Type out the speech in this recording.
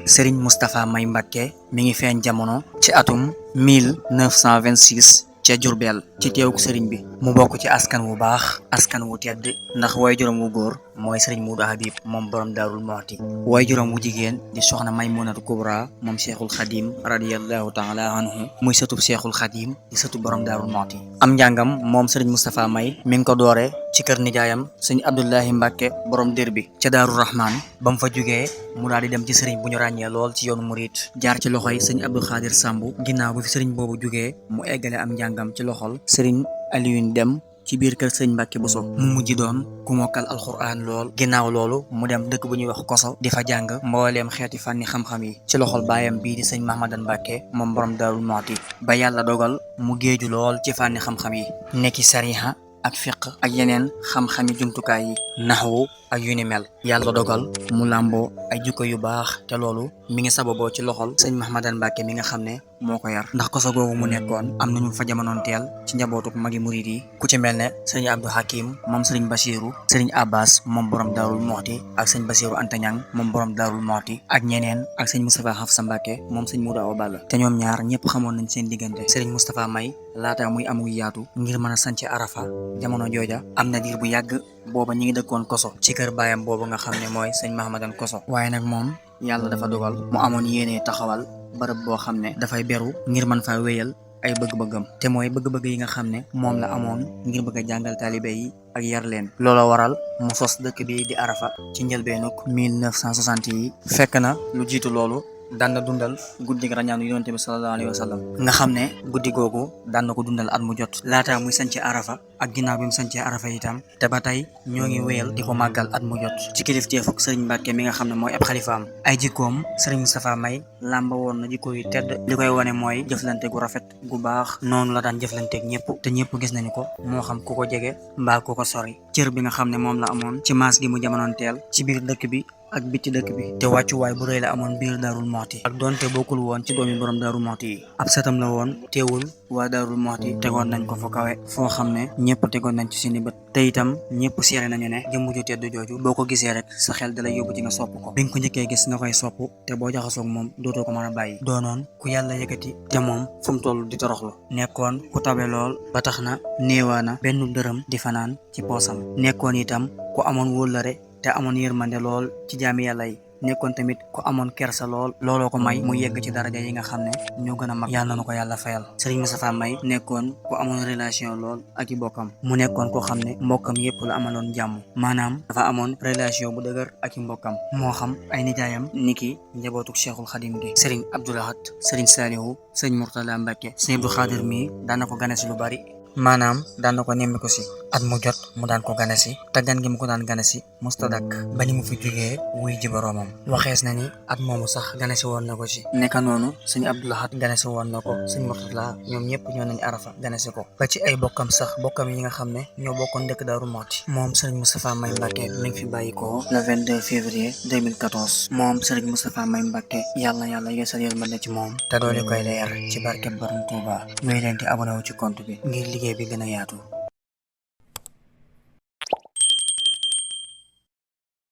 Serigne Moustapha May Mbacké mi ngi feeñ jamono ci atum 1926 ca Jurbel ci teewuk sëriñ bi mu bokk ci askan wu baax askan wu tedd ndax waajuram wu góor mooy sëriñ Muudu Habib moom borom Daarul Muxti waajuram wu jigéen di soxna Maymunatu Kubra moom Cheikhul Khadim radiyallahu taala anhu muy sëtub Cheikhul Khadim di sëtub borom Daarul Muxti am njàngam moom sëriñ Moustapha May mi ngi ko doore ci kër nijaayam sëñ Abdullahi Mbàkke borom dër bi ca Daaru Rahman ba mu fa jógee mu daal di dem ci sëriñ bu ñu ràññee lool ci yoonu murit jaar ci loxoy sëñ Abdou Khadir Sambu ginnaaw bi fi sëriñ boobu jógee mu eggale am njàngam ci loxol sëriñ Alioune Dem ci biir kër sëñ Mbàkke Buso mu mujj doon ku mokkal alxuraan lool ginnaaw loolu mu dem dëkk bu ñuy wax Koso di fa jàng mbooleem xeeti fànni xam-xam yi ci loxol baayam bii di sëñ Mahmadan Mbàkke moom borom Daarul Muxti ba yàlla dogal mu géeju lool ci fànni xam-xam yi nekki sariha ak fiq ak yeneen xam-xami jumtukaay yi naxwu ak yu ni mel yàlla dogal mu làmboo ay jukko yu baax te loolu mi ngi sababoo ci loxol sëñ Mahmadan Mbàkke mi nga xam ne moo ko yar ndax koso googu mu nekkoon am nañu fa jamonoon teel ci njabootuk magi murid yi ku ci mel ne sëriñ Abdou Hakim moom sëriñ Basiru sëriñ Abbas moom borom Daarul Muxti ak sëñ Basiru Antañang moom borom Daarul Muxti ak ñeneen ak sëñ Moustapha Hafsa Mbàkke moom sëñ Muudu Awa Balla te ñoom ñaar ñëpp xamoon nañ seen diggante sëriñ Moustapha May laata muy amuy yaatu ngir mën a sanc Arafa jamono jooja am na diir bu yàgg booba ñi ngi dëkkoon Koso ci kër baayam boobu nga xam ne mooy sëñ Mahmadan Koso waaye nag moom yàlla dafa dogal mu amoon yéene taxawal bërëb boo xam ne dafay beru ngir mën faa wéyal ay bëgg-bëggam te mooy bëgg-bëgg yi nga xam ne moom la amoon ngir bëgg a jàngal taalibe yi ak yar leen loola waral mu sos dëkk bi di Arafa ci njëlbeenuk 1960 yi fekk na lu jiitu loolu daan na dundal guddi rañaanu yonent bi sallallahu alayhi wa sallam nga xam ne guddi googu daan na ko dundal at mu jot laata muy sancee Arafa ak ginnaaw bi mu sancee Arafa itam te ba tey ñoo ngi wéyal di ko màggal at mu jot ci kilifteefuk sëriñ Mbàkke mi nga xam ne mooy ab xalifaam ay jikkoom sëriñ Moustapha May làmba woon na jikko yu tedd li koy wane mooy jëflante gu rafet gu baax noonu la daan jëflanteeg ñëpp te ñëpp gis nañu ko moo xam ku ko jege mbaa ku ko sori cër bi nga xam ne moom la amoon ci maas gi mu jamonoon teel ci biir dëkk bi ak biti dëkk bi te wàccuwaay bu rëy la amoon biir Daarul Muxti ak doonte bokkul woon ci doomi borom Daarul Muxti yi ab setam la woon teewul waa Daarul Muxti tegoon nañ ko fu kawe foo xam ne ñëpp tegoon nañ ci seeni bët te itam ñëpp seere nañu ne jëmm ju tedd jooju boo ko gisee rek sa xel dalay yóbbu ci nga sopp ko bi nga ko njëkkee gis nga koy sopp te boo jaxasoog moom dootoo ko mën a bàyyi doonoon ku yàlla yëkkati te moom fu mu toll di toroxlu nekkoon ku tabe lool ba tax na néewaana benn dërëm di fanaan ci poosam nekkoon itam ku amoon wóllëre te amoon yërmande lool ci jaami yàlla yi nekkoon tamit ku amoon kersa lool looloo ko may mu yegg ci daraja yi nga xam ne ñoo gën a mag yàlla na ko yàlla fayal sëriñ Moustapha May nekkoon ku amoon relation lool ak i bokkam mu nekkoon koo xam ne mbokkam yépp la amaloon jàmm maanaam dafa amoon relation bu dëgër ak i mbokkam moo xam ay nijaayam niki njabootuk Cheikhul Khadim gi sëriñ Abdou Lahad sëriñ Salihu sëriñ Murtala Mbàkke sëriñ Abdou Khadir mi daan na ko gane si lu bari maanaam daan na ko nemmi ko si at mu jot mu daan ko gane si te gan gi mu ko daan gane si mustadak ba ni mu fi jógee wuy ji boroomam waxees na ni at moomu sax gane si woon na ko ci nekka noonu sëñ Abdou Lahad gane si woon na ko sëñ Murtala ñoom ñëpp ñoo nañ Arafa gane si ko ba ci ay bokkam sax bokkam yi nga xam ne ñoo bokkoon dëkk Daaru Muxti moom sëriñ Moustapha May Mbacké mi ngi fi bàyyi ko le 22 février 2014 moom sëriñ Moustapha May Mbacké yàlla yeesal yërmande ci moom te doole koy leer ci barkeb Borom Tuuba ñooy leen di abonné wu ci compte bi ngir liggéey bi gën a yaatu